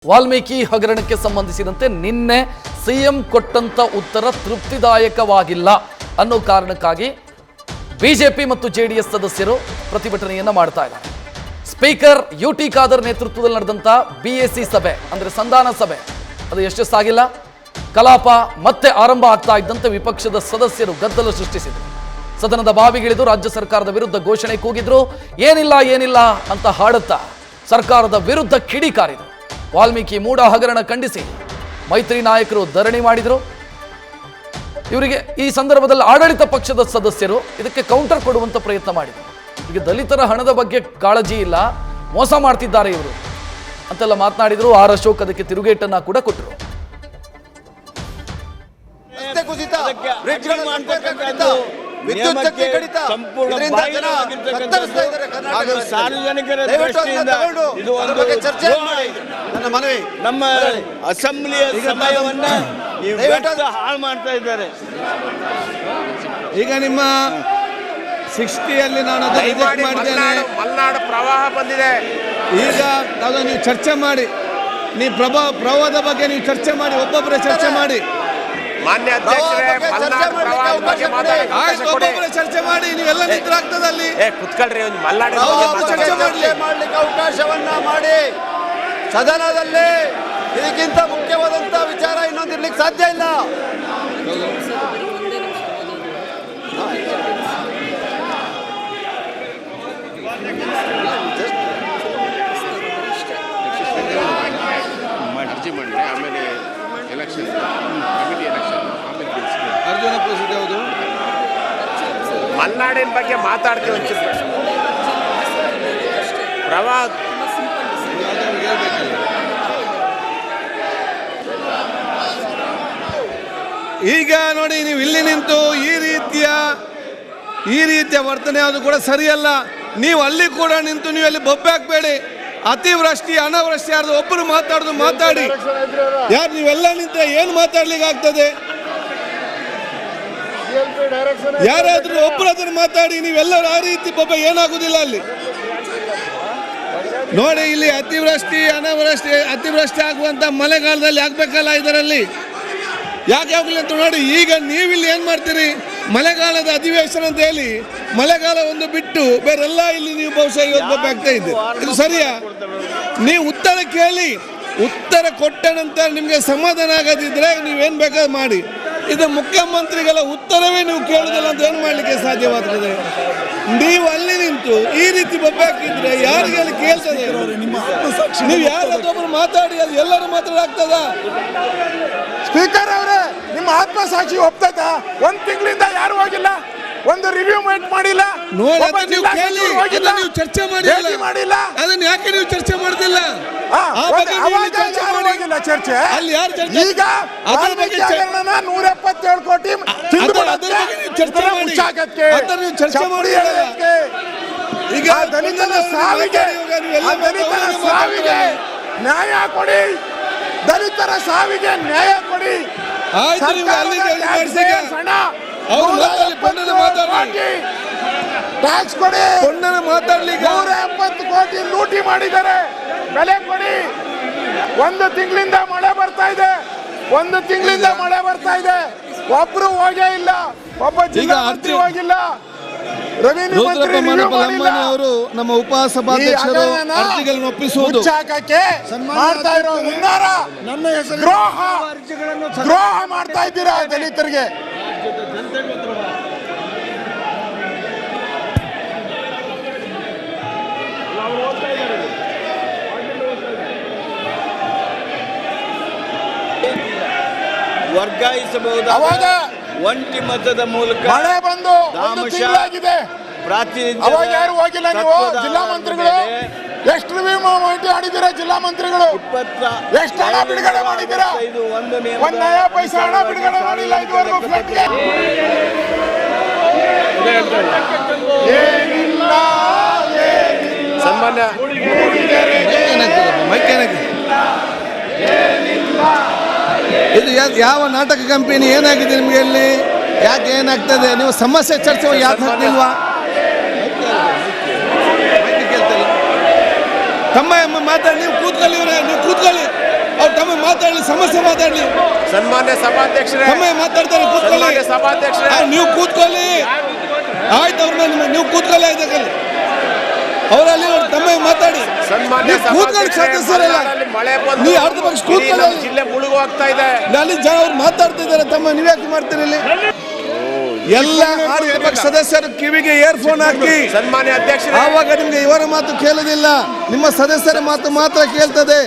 ವಾಲ್ಮೀಕಿ ಹಗರಣಕ್ಕೆ ಸಂಬಂಧಿಸಿದಂತೆ ನಿನ್ನೆ ಸಿಎಂ ಕೊಟ್ಟಂತ ಉತ್ತರ ತೃಪ್ತಿದಾಯಕವಾಗಿಲ್ಲ ಅನ್ನೋ ಕಾರಣಕ್ಕಾಗಿ ಬಿಜೆಪಿ ಮತ್ತು ಜೆಡಿಎಸ್ ಸದಸ್ಯರು ಪ್ರತಿಭಟನೆಯನ್ನ ಮಾಡ್ತಾ ಇದ್ದಾರೆ. ಸ್ಪೀಕರ್ ಯುಟಿ ಖಾದರ್ ನೇತೃತ್ವದಲ್ಲಿ ನಡೆದಂತ ಬಿಎಸಿ ಸಭೆ ಅಂದ್ರೆ ಸಂಧಾನ ಸಭೆ ಅದು ಯಶಸ್ಸಾಗಿಲ್ಲ. ಕಲಾಪ ಮತ್ತೆ ಆರಂಭ ಆಗ್ತಾ ಇದ್ದಂತೆ ವಿಪಕ್ಷದ ಸದಸ್ಯರು ಗದ್ದಲ ಸೃಷ್ಟಿಸಿದರು. ಸದನದ ಬಾವಿಗಿಳಿದು ರಾಜ್ಯ ಸರ್ಕಾರದ ವಿರುದ್ಧ ಘೋಷಣೆ ಕೂಗಿದ್ರು. ಏನಿಲ್ಲ ಅಂತ ಹಾಡುತ್ತಾ ಸರ್ಕಾರದ ವಿರುದ್ಧ ಕಿಡಿಕಾರಿದರು. ವಾಲ್ಮೀಕಿ ಮೂಡ ಹಗರಣ ಖಂಡಿಸಿ ಮೈತ್ರಿ ನಾಯಕರು ಧರಣಿ ಮಾಡಿದರು. ಇವರಿಗೆ ಈ ಸಂದರ್ಭದಲ್ಲಿ ಆಡಳಿತ ಪಕ್ಷದ ಸದಸ್ಯರು ಇದಕ್ಕೆ ಕೌಂಟರ್ ಕೊಡುವಂತ ಪ್ರಯತ್ನ ಮಾಡಿದರು. ಈಗ ದಲಿತರ ಹಣದ ಬಗ್ಗೆ ಕಾಳಜಿ ಇಲ್ಲ, ಮೋಸ ಮಾಡ್ತಿದ್ದಾರೆ ಇವರು ಅಂತೆಲ್ಲ ಮಾತನಾಡಿದ್ರು. ಆರ್ ಅಶೋಕ್ ಅದಕ್ಕೆ ತಿರುಗೇಟನ್ನ ಕೂಡ ಕೊಟ್ಟರು. ಸಾರ್ವಜನಿಕರ ದೃಷ್ಟಿಯಿಂದ ಇದು ಒಂದು ಚರ್ಚೆ ಮಾಡಿ ನನ್ನ ಮನವಿ. ನಮ್ಮ ಅಸೆಂಬ್ಲಿಯ ಸಮಯವನ್ನ ಹಾಳು ಮಾಡ್ತಾ ಇದ್ದಾರೆ. ಈಗ ನಿಮ್ಮ 60ಯಲ್ಲಿ ನಾನು ಅದು ರಿಜೆಕ್ಟ್ ಮಾಡಿದ್ದೇನೆ. ಮಲ್ನಾಡು ಪ್ರವಾಹ ಬಂದಿದೆ. ಈಗ ಅದು ನೀವು ಚರ್ಚೆ ಮಾಡಿ, ನೀವು ಪ್ರವಾಹದ ಬಗ್ಗೆ ನೀವು ಚರ್ಚೆ ಮಾಡಿ, ಒಬ್ಬೊಬ್ಬರೇ ಚರ್ಚೆ ಮಾಡಿ. ಮಾನ್ಯ ಅಧ್ಯಕ್ಷರೇ, ಮಲ್ನಾಡು ಪ್ರವಾಹದ ಬಗ್ಗೆ ಒಬ್ಬೊಬ್ಬರೇ ಚರ್ಚೆ ಮಾಡಿ. ನೀವೆಲ್ಲ ನಿಂತರಾಗ್ತದೆ ಅಲ್ಲಿ. ಕುತ್ಕೊಳ್ರಿ, ಮಲ್ನಾಡು ಚರ್ಚೆ ಮಾಡಲಿಕ್ಕೆ ಅವಕಾಶವನ್ನ ಮಾಡಿ. ಸದನದಲ್ಲಿ ಇದಕ್ಕಿಂತ ಮುಖ್ಯವಾದಂತ ವಿಚಾರ ಇನ್ನೊಂದಿರ್ಲಿಕ್ಕೆ ಸಾಧ್ಯ ಇಲ್ಲ. ಅರ್ಜಿ ಮಾಡಿ ಆಮೇಲೆ ಎಲೆಕ್ಷನ್ ಕಮಿಟಿ ಎಲೆಕ್ಷನ್ ಆಮೇಲೆ ಅರ್ಜುನ ಪ್ರಸಿದ್ಧ ಯಾವುದು? ಮಲ್ನಾಡಿನ ಬಗ್ಗೆ ಮಾತಾಡ್ತೀವಿ. ಪ್ರವಾಹ ಈಗ ನೋಡಿ, ನೀವು ಇಲ್ಲಿ ನಿಂತು ಈ ರೀತಿಯ ವರ್ತನೆ ಅದು ಕೂಡ ಸರಿಯಲ್ಲ. ನೀವು ಅಲ್ಲಿ ಕೂಡ ನಿಂತು ನೀವು ಅಲ್ಲಿ ಬೊಬ್ಬೆ ಹಾಕಬೇಡಿ. ಅತಿವೃಷ್ಟಿ ಅನಾವೃಷ್ಟಿ ಯಾರ್ದು ಒಬ್ಬರು ಮಾತಾಡಿ. ಯಾರು ನೀವೆಲ್ಲ ನಿಂತ್ರೆ ಏನು ಮಾತಾಡ್ಲಿಕ್ಕೆ ಆಗ್ತದೆ? ಯಾರಾದ್ರೂ ಒಬ್ಬರು ಅದನ್ನು ಮಾತಾಡಿ. ನೀವೆಲ್ಲರೂ ಆ ರೀತಿ ಬೊಬ್ಬೆ ಏನಾಗುದಿಲ್ಲ ಅಲ್ಲಿ. ನೋಡಿ, ಇಲ್ಲಿ ಅತಿವೃಷ್ಟಿ ಆಗುವಂತ ಮಳೆಗಾಲದಲ್ಲಿ ಆಗ್ಬೇಕಲ್ಲ. ಇದರಲ್ಲಿ ಯಾಕೆ ಹೋಗ್ಲಿ ಅಂತ ನೋಡಿ. ಈಗ ನೀವಿಲ್ಲಿ ಏನ್ ಮಾಡ್ತೀರಿ? ಮಳೆಗಾಲದ ಅಧಿವೇಶನ ಅಂತ ಹೇಳಿ ಮಳೆಗಾಲ ಒಂದು ಬಿಟ್ಟು ಬೇರೆಲ್ಲ ಇಲ್ಲಿ ನೀವು ಬಹುಶಃ ಇವತ್ತು ಆಗ್ತಾ ಇದ್ದೀರಿ. ಇದು ಸರಿಯಾ? ನೀವು ಉತ್ತರ ಕೇಳಿ, ಉತ್ತರ ಕೊಟ್ಟ ನಂತರ ನಿಮಗೆ ಸಮಾಧಾನ ಆಗದಿದ್ರೆ ನೀವೇನ್ ಬೇಕಾದ್ರೂ ಮಾಡಿ. ಇದು ಮುಖ್ಯಮಂತ್ರಿಗಳ ಉತ್ತರವೇ ನೀವು ಕೇಳುದಿಲ್ಲ ಅಂತ ಏನು ಮಾಡ್ಲಿಕ್ಕೆ ಸಾಧ್ಯವಾಗ್ತದೆ? ನೀವು ಅಲ್ಲಿ ನಿಂತು ಈ ರೀತಿ ಬೊಬ್ಬೆ ಹಾಕಿದ್ರೆ ಯಾರಿಗೆ ಅಲ್ಲಿ ಕೇಳ್ತದೆ? ನೀವು ಯಾರಾದ್ರೂ ಮಾತಾಡಿ, ಅದು ಎಲ್ಲರೂ ಮಾತಾಡಾಗ್ತದ? ಸ್ಪೀಕರ್ ಅವರೇ, ನಿಮ್ಮ ಆತ್ಮಸಾಕ್ಷಿ ಒಪ್ತದ? ಒಂದ್ ತಿಂಗಳಿಂದ ಯಾರು ಹೋಗಿಲ್ಲ, ಒಂದು ರಿವ್ಯೂ ಮಾಡಿಲ್ಲ. ನೋಡಿ, ನೀವು ಕೇಳಿ, ನೀವು ಚರ್ಚೆ ಮಾಡಿಲ್ಲ. ಅದನ್ನ ಯಾಕೆ ನೀವು ಚರ್ಚೆ ಮಾಡುದಿಲ್ಲ? ಚರ್ಚೆ ಅಲ್ಲಿ ಯಾರು ಚರ್ಚೆ? ಈಗ 177 ಕೋಟಿ ಚರ್ಚೆ ಮಾಡಿ. ಈಗ ದಲಿತರ ಸಾವಿಗೆ ನ್ಯಾಯ ಕೊಡಿ. ದಲಿತರ ಸಾವಿಗೆ ನ್ಯಾಯ ಕೊಡಿ. ಟ್ಯಾಕ್ಸ್ ಕೊಡಿ. ಮಾತಾಡ್ಲಿಕ್ಕೆ 170 ಕೋಟಿ ಲೂಟಿ ಮಾಡಿದ್ದಾರೆ. ಬೆಲೆ ಕೊಡಿ. ಒಂದು ತಿಂಗಳಿಂದ ಮಳೆ ಬರ್ತಾ ಇದೆ. ಒಬ್ರು ಹೋಗೇ ಇಲ್ಲ. ಒಬ್ಬ ಜಿಲ್ಲಾ ಮಂತ್ರಿ ಹೋಗಿಲ್ಲ. ರೆವಿನ್ಯೂ ಮಂತ್ರಿ ಅವರು ನಮ್ಮ ಉಪಸಭಾಧ್ಯಕ್ಷರು ಅರ್ಜಿಗಳನ್ನು ಒಪ್ಪಿಸುವುದು ಮಾಡ್ತಾ ಇರೋ ಹುನ್ನಾರ, ದ್ರೋಹ ಮಾಡ್ತಾ ಇದ್ದೀರಾ ದಲಿತರಿಗೆ. ವರ್ಗಾಯಿಸಬಹುದಾದ ಒಂಟಿ ಮತದ ಮೂಲಕ ಮಳೆ ಬಂದು ಆಗಿದೆ. ಅವಾಗ ಯಾರು ಹೋಗಿಲ್ಲ. ನೀವು ಜಿಲ್ಲಾ ಮಂತ್ರಿಗಳು ಎಷ್ಟು ರಿವ್ಯೂ ಮಾಡಿದ್ದೀರಾ? ಜಿಲ್ಲಾ ಮಂತ್ರಿಗಳು ಎಷ್ಟು ಹಣ ಬಿಡುಗಡೆ ಮಾಡಿದ್ದೀರಾ? ಒಂದು ನಯಾ ಪೈಸೆ ಹಣ ಬಿಡುಗಡೆ ಮಾಡಿಲ್ಲ ಇದುವರೆಗೂ. ಫ್ಲಡ್ಗೆ ಸನ್ಮಾನ್ಯ ಇದು ಯಾವ ನಾಟಕ ಕಂಪನಿ? ಏನಾಗಿದೆ ನಿಮಗೆ ಅಲ್ಲಿ? ಯಾಕೆ ಏನಾಗ್ತದೆ? ನೀವು ಸಮಸ್ಯೆ ಚರ್ಚೆ ಯಾಕೆ ಹಾಕ್ತಿಲ್ವಾ? ತಮ್ಮ ಮಾತಾಡಿ, ನೀವು ಕೂತ್ಕೊಳ್ಳಿ, ನೀವು ಕೂತ್ಕೊಳ್ಳಿ. ಮಾತಾಡಲಿ, ಸಮಸ್ಯೆ ಮಾತಾಡಲಿ. ಸನ್ಮಾನ್ಯ ಸಭಾಧ್ಯಕ್ಷರೇ, ತಮ್ಮ ಮಾತಾಡ್ತಾರೆ, ಕೂತ್ಕೊಳ್ಳಿ. ಸನ್ಮಾನ್ಯ ಸಭಾಧ್ಯಕ್ಷರೇ, ನೀವು ಕೂತ್ಕೊಳ್ಳಿ. ಆಯ್ತು, ಅವ್ರನ್ನ ನೀವು ಕೂತ್ಕೊಳ್ಳಿ. ಆಯ್ತಕ್ಕಲ್ಲಿ ಅವರಲ್ಲಿ ತಮ್ಮ ಮಾತಾಡಿ. ಸನ್ಮಾನ್ಯ ಕೂತ್ಕೊಳ್ಳಿ. ಸದಸ್ಯರಲ್ಲ, ಮಳೆ ಬಂದು ನೀವು ಅರ್ಧ ಪಕ್ಷ ಕೂತ್ಕೊಳ್ಳಿ. ಜಿಲ್ಲೆ ಮುಳುಗೋಗ್ತಾ ಇದೆ. ಅಲ್ಲಿ ಜನ ಅವ್ರು ಮಾತಾಡ್ತಾ ಇದ್ದಾರೆ. ತಮ್ಮ ನೀವ್ಯಾಕೆ ಮಾಡ್ತೀರಿ ಇಲ್ಲಿ? ಎಲ್ಲ ಅರ್ಧ ಪಕ್ಷ ಸದಸ್ಯರು ಕಿವಿಗೆ ಇಯರ್ಫೋನ್ ಹಾಕಿ. ಸನ್ಮಾನ್ಯ ಅಧ್ಯಕ್ಷರೇ, ಆವಾಗ ನಿಮ್ಗೆ ಇವರ ಮಾತು ಕೇಳೋದಿಲ್ಲ, ನಿಮ್ಮ ಸದಸ್ಯರ ಮಾತು ಮಾತ್ರ ಕೇಳ್ತದೆ.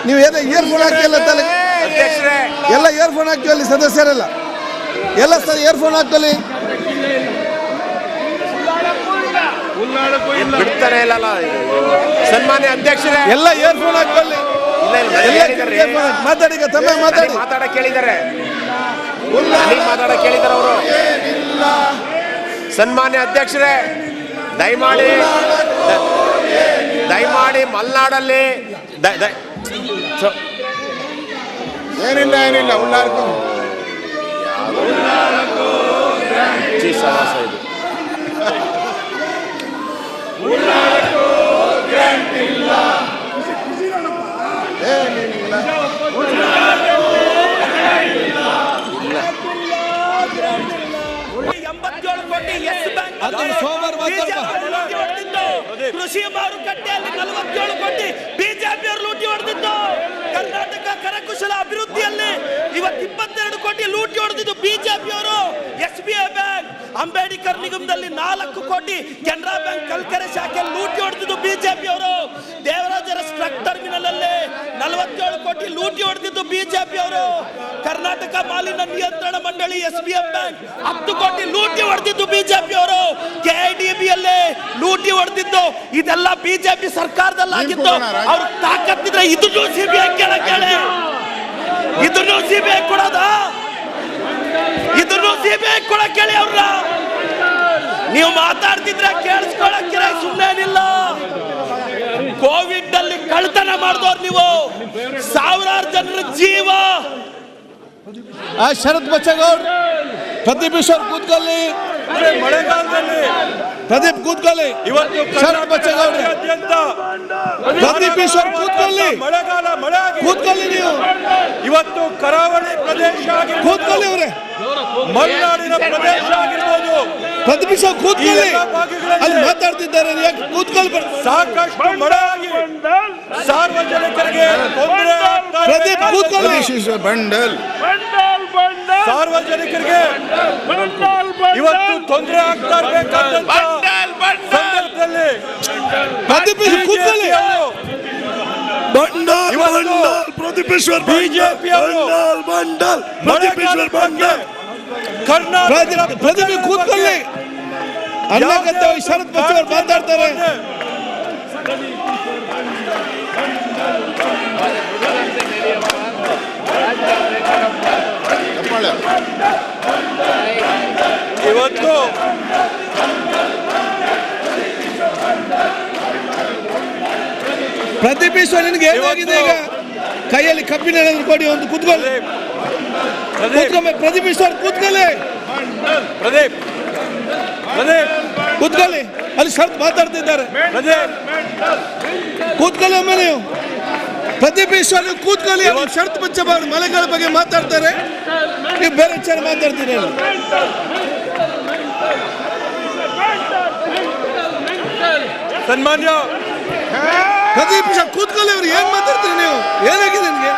ನೀವು ಏನೋ ಇಯರ್ಫೋನ್ ಹಾಕಿ ಎಲ್ಲ ತಲೆ ಅಧ್ಯಕ್ಷರೇ, ಎಲ್ಲ ಇಯರ್ಫೋನ್ ಹಾಕಿ ಅಲ್ಲಿ ಸದಸ್ಯರೆಲ್ಲ ಎಲ್ಲ ಇಯರ್ಫೋನ್ ಹಾಕಲಿ. ಬಿಡ್ತಾರೆ ಇಲ್ಲ. ಸನ್ಮಾನ್ಯ ಅಧ್ಯಕ್ಷರೇ, ಎಲ್ಲ ಇಯರ್ಫೋನ್ ಹಾಕಲಿ. ಮಾತಾಡಿ, ತಮ್ಮ ಮಾತಾಡಿ. ಮಾತಾಡಕ್ ಕೇಳಿದ್ದಾರೆ, ಮಾತಾಡಕ್ ಕೇಳಿದ್ದಾರೆ ಅವರು. ಸನ್ಮಾನ್ಯ ಅಧ್ಯಕ್ಷರೇ, ದಯಮಾಡಿ ಮಲೆನಾಡಲ್ಲಿ ಏನಿಲ್ಲ ಉಳ್ಳಾರ್ಕು ಸಮಾಸ ಇದು. ಕೃಷಿ ಮಾರುಕಟ್ಟೆಯಲ್ಲಿ 47 ಕೋಟಿ ಬಿಜೆಪಿಯವರು ಲೂಟಿ ಹೊಡೆದಿದ್ದು. ಕರ್ನಾಟಕ ಕರಕುಶಲ ಅಭಿವೃದ್ಧಿಯಲ್ಲಿ ಇವತ್ತು 22 ಕೋಟಿ ಲೂಟಿ ಹೊಡೆದಿದ್ದು ಬಿಜೆಪಿಯವರು. SBI ಬ್ಯಾಂಕ್, ಅಂಬೇಡ್ಕರ್ ನಿಗಮದಲ್ಲಿ 4 ಕೋಟಿ, ಕೆನರಾ ಬ್ಯಾಂಕ್ ಕಲ್ಕೆರೆ ಶಾಖೆ ಲೂಟಿ ಹೊಡೆದಿದ್ದು ಬಿಜೆಪಿಯವರು. ದೇವರಾಜರ ಟ್ರಕ್ ಟರ್ಮಿನಲ್ ಅಲ್ಲಿ 47 ಕೋಟಿ ಲೂಟಿ ಹೊಡೆದಿದ್ದು ಬಿಜೆಪಿಯವರು. ಕರ್ನಾಟಕ ಮಾಲಿನ್ಯ ನಿಯಂತ್ರಣ ಮಂಡಳಿ SBI ಬ್ಯಾಂಕ್ 10 ಕೋಟಿ ಲೂಟಿ ಹೊಡೆದಿದ್ದು ಬಿಜೆಪಿಯವರು. KIDB ಯಲ್ಲಿ ಲೂಟಿ ಹೊಡೆದಿದ್ದು. ಇದೆಲ್ಲ ಬಿಜೆಪಿ ಸರ್ಕಾರದಲ್ಲಾಗಿದ್ದು. ಅವ್ರು ತಾಕತ್ತಿದ್ರೆ ಇದನ್ನು ಸಿಬಿಐ ಕೇಳಿ, ಇದನ್ನು ಸಿಬಿಐ ಕೊಡೋದ, ಇದನ್ನು ಸಿಬಿಐ ಕೊಡ ಕೇಳಿ ಅವ್ರನ್ನ. ನೀವು ಮಾತಾಡ್ತಿದ್ರೆ ಕೇಳಿಸ್ಕೊಳಕ್ಕಿರ, ಸುಮ್ಮನೇನಿಲ್ಲ. ಕೋವಿಡ್ ಅಲ್ಲಿ ಕಳ್ತನ ಮಾಡಿದವ್ರು ನೀವು. ಸಾವಿರಾರು ಜನರ ಜೀವ. ಶರತ್ ಬಚ್ಚೇಗೌಡ, ಪ್ರದೀಪ್ ಈಶ್ವರ್ ಕೂತ್ಕೊಳ್ಳಿ. ಮಳೆಗಾಲದಲ್ಲಿ ಪ್ರದೀಪ್ ಕೂತ್ಕೊಳ್ಳಿ. ಶರತ್ ಬಚ್ಚೇಗೌಡ, ಪ್ರದೀಪ್ ಈಶ್ವರ್ ಕೂತ್ಕೊಳ್ಳಿ. ಮಳೆಗಾಲ ಮಳೆ ಆಗಿ ಕೂತ್ಕೊಳ್ಳಿ. ನೀವು ಇವತ್ತು ಕರಾವಳಿ ಪ್ರದೇಶ ಕೂತ್ಕೊಳ್ಳಿ. ಅವರೇ ಮಲೆನಾಡಿನ ಪ್ರದೇಶ ಆಗಿರ್ಬೋದು, ಪ್ರದೀಪ್ ಈಶ್ವರ್ ಕೂತ್ಕೊಳ್ಳಿ. ಅಲ್ಲಿ ಮಾತಾಡ್ತಿದ್ದಾರೆ, ಯಾಕೆ ಕೂತ್ಕೊಳ್ಳಿ. ಸಾಕಷ್ಟು ಮಳೆ ಆಗಿ ಸಾರ್ವಜನಿಕರಿಗೆ ತೊಂದರೆ ಆಗ್ತಾ ಇದೆ. ಪ್ರದೀಪ್ ಕೂತ್ಕೊಳ್ಳಿ. ಬಂಡಲ್ ಸಾರ್ವಜನಿಕರಿಗೆ ಇವತ್ತು ತೊಂದರೆ ಆಗ್ತಾ ಇರಬೇಕಾದಂತ ಸಂದರ್ಭದಲ್ಲಿ ಪ್ರದೀಪ್ ಈಶ್ವರ್ ಕೂತ್ಕೊಳ್ಳಿ. ಪ್ರದೀಪೇಶ್ವರ್ ಬಿಜೆಪಿ ಪ್ರದೀಪ್ ಕೂತ್ಕೊಳ್ಳಿ. ಅನ್ನಕತ್ತೆ ಶರತ್ ಬಚ್ಚೇಗೌಡ ಮಾತಾಡ್ತಾರೆ. ಇವತ್ತು ಪ್ರದೀಪ್ ಈಶ್ವರ್ ನಿನ್ಗೆ ಏನಾಗಿದೆ? ಈಗ ಕೈಯಲ್ಲಿ ಕಬ್ಬಿನ ಏನಾದ್ರು ಕೊಡಿ, ಒಂದು ಕೂತ್ಕೊಳ್ಳಿ. ಪ್ರದೀಪ್ ಈಶ್ವರ್ ಕೂತ್ಕೊಳ್ಳಿ. ಪ್ರದೀಪ್ ಕೂತ್ಕೊಳ್ಳಿ. ಅಲ್ಲಿ ಶರತ್ ಮಾತಾಡ್ತಿದ್ದಾರೆ. ಕೂತ್ಕೊಳ್ಳಿ ಒಮ್ಮೆ ನೀವು. ಪ್ರದೀಪ್ ಈಶ್ವರ್ ನೀವು ಕೂತ್ಕೊಳ್ಳಿ. ಶರತ್ ಬಚ್ಚೇಗೌಡ ಮಳೆಗಾಲ ಬಗ್ಗೆ ಮಾತಾಡ್ತಾರೆ, ನೀವು ಬೇರೆ ವಿಚಾರ ಮಾತಾಡ್ತೀರಿ. ಸನ್ಮಾನ್ಯ ಪ್ರದೀಪ್ ಈಶ್ವರ್ ಕೂತ್ಕೊಳ್ಳಿ. ಅವ್ರು ಏನ್ ಮಾತಾಡ್ತೀರಿ ನೀವು? ಏನಾಗಿದೆ ನಿಮಗೆ?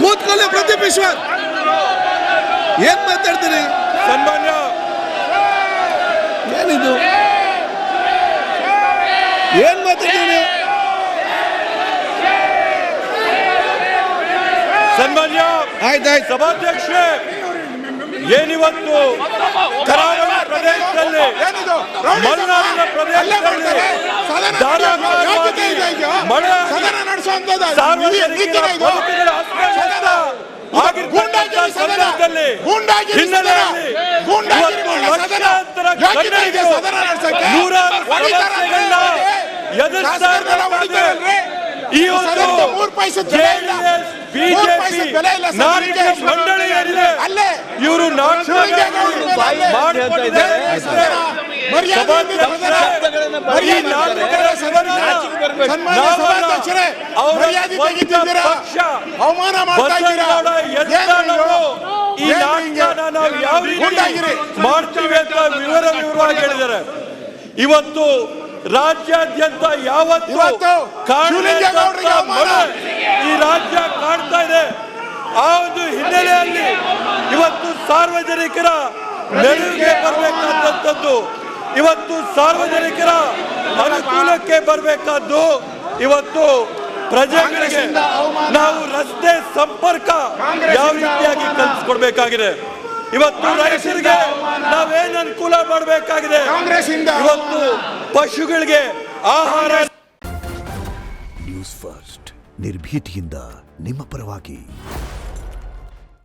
ಕೂತ್ಕೊಳ್ಳಿ. ಪ್ರದೀಪ್ ಈಶ್ವರ್ ಏನ್ ಮಾತಾಡ್ತೀರಿ? ಸನ್ಮಾನ್ಯ ಏನಿದು? ಏನ್ ಮಾತಾಡ್ತೀರಿ ನೀವು? ಸನ್ಮಾನ್ಯ ಆಯ್ತಾಯ್ತು. ಸಭಾಧ್ಯಕ್ಷ, ಏನಿವತ್ತು ಕರಾವಳಿ ಪ್ರದೇಶದಲ್ಲಿ ಮಲೆನಾಡಿನ ಪ್ರದೇಶದಲ್ಲಿ ಧಾರಾಕಾರವಾಗಿ ಮಳೆ ಸಾರ್ವಜನಿಕರ ಬದುಕುಗಳ ಅಸ್ತವ್ಯಸ್ತ ಆಗಿರ್ತಕ್ಕಂಥ ಸಂದರ್ಭದಲ್ಲಿ ಹಿನ್ನೆಲೆಯಲ್ಲಿ ಇವತ್ತು ಲಕ್ಷಾಂತರ ಕನ್ನಡಿಗರು ನೂರಾರು ಸಮಸ್ಯೆಗಳನ್ನ ಎದುರಿಸ್ತಾ ಇರಬೇಕಾದ್ರೆ ಇವತ್ತು JDS, BJP ನಾಲ್ಕು ಮಂಡಳಿ ಏನಿದೆ, ಇವರು ನಾಟಕ ಮಾಡಿಕೊಂಡಿದ್ದಾರೆ. ಶಬ್ದಗಳನ್ನ ಬಳಕೆ ಮಾಡ್ತಾರೆ. ನಾಚಿಕೆ ಬರ್ಬೇಕು. ಅವಮಾನ ಮಾಡ್ತಾ ಇದ್ದೀರಾ. ಈ ನಾಟಕನ ನಾವು ಯಾವ ರೀತಿ ಮಾಡ್ತೀವಿ ಅಂತ ವಿವರವಾಗಿ ಹೇಳಿದ್ದಾರೆ. ಇವತ್ತು ರಾಜ್ಯಾದ್ಯಂತ ಯಾವತ್ತು ಈ ರಾಜ್ಯ ಕಾಡ್ತಾ ಇದೆ. ಆ ಒಂದು ಹಿನ್ನೆಲೆಯಲ್ಲಿ ಇವತ್ತು ಸಾರ್ವಜನಿಕರ ನೆರವಿಗೆ ಬರಬೇಕಾದಂಥದ್ದು, ಇವತ್ತು ಸಾರ್ವಜನಿಕರ ಅನುಕೂಲಕ್ಕೆ ಬರಬೇಕಾದ್ದು, ಇವತ್ತು ಪ್ರಜೆಗಳಿಗೆ ನಾವು ರಸ್ತೆ ಸಂಪರ್ಕ ಯಾವ ರೀತಿಯಾಗಿ ಕಲ್ಪಿಸ್ಕೊಡ್ಬೇಕಾಗಿದೆ. ಇವತ್ತು ರೈತರಿಗೆ ನಾವೇನು ಅನುಕೂಲ ಮಾಡಬೇಕಾಗಿದೆ. ಇವತ್ತು ಪಶುಗಳಿಗೆ ಆಹಾರ. ನ್ಯೂಸ್ ಫಸ್ಟ್ ನಿರ್ಭೀತಿಯಿಂದ ನಿಮ್ಮ ಪರವಾಗಿ.